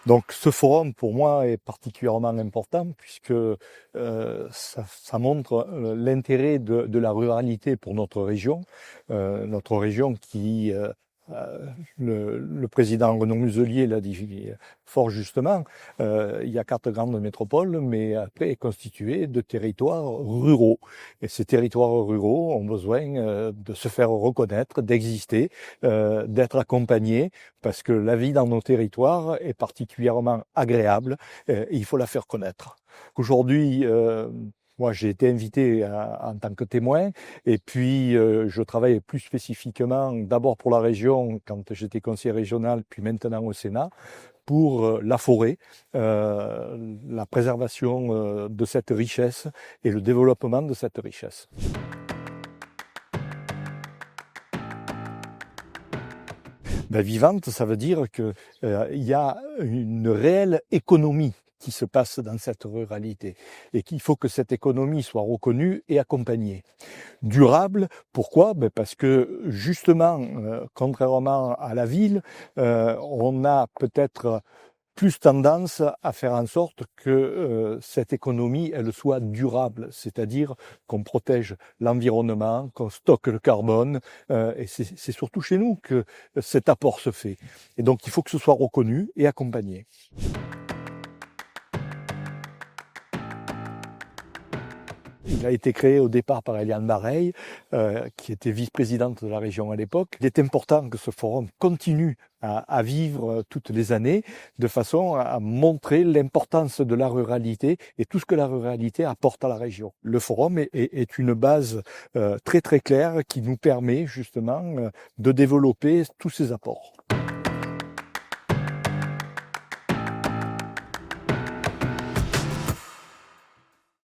Donc ce forum pour moi est particulièrement important puisque ça montre l'intérêt de la ruralité pour notre région qui le président Renaud Muselier l'a dit fort justement, il y a 4 grandes métropoles, mais après est constitué de territoires ruraux. Et ces territoires ruraux ont besoin de se faire reconnaître, d'exister, d'être accompagnés, parce que la vie dans nos territoires est particulièrement agréable, et il faut la faire connaître. Aujourd'hui, moi, j'ai été invité en tant que témoin, et puis je travaille plus spécifiquement d'abord pour la région quand j'étais conseiller régional, puis maintenant au Sénat, pour la forêt, la préservation de cette richesse et le développement de cette richesse. Vivante, ça veut dire que y a une réelle économie qui se passe dans cette ruralité et qu'il faut que cette économie soit reconnue et accompagnée. Durable, pourquoi? Parce que justement, contrairement à la ville, on a peut-être plus tendance à faire en sorte que cette économie, elle soit durable, c'est-à-dire qu'on protège l'environnement, qu'on stocke le carbone, et c'est surtout chez nous que cet apport se fait. Et donc il faut que ce soit reconnu et accompagné. Il a été créé au départ par Eliane Bareil, qui était vice-présidente de la région à l'époque. Il est important que ce forum continue à vivre toutes les années, de façon à montrer l'importance de la ruralité et tout ce que la ruralité apporte à la région. Le forum est une base très très claire qui nous permet justement de développer tous ces apports.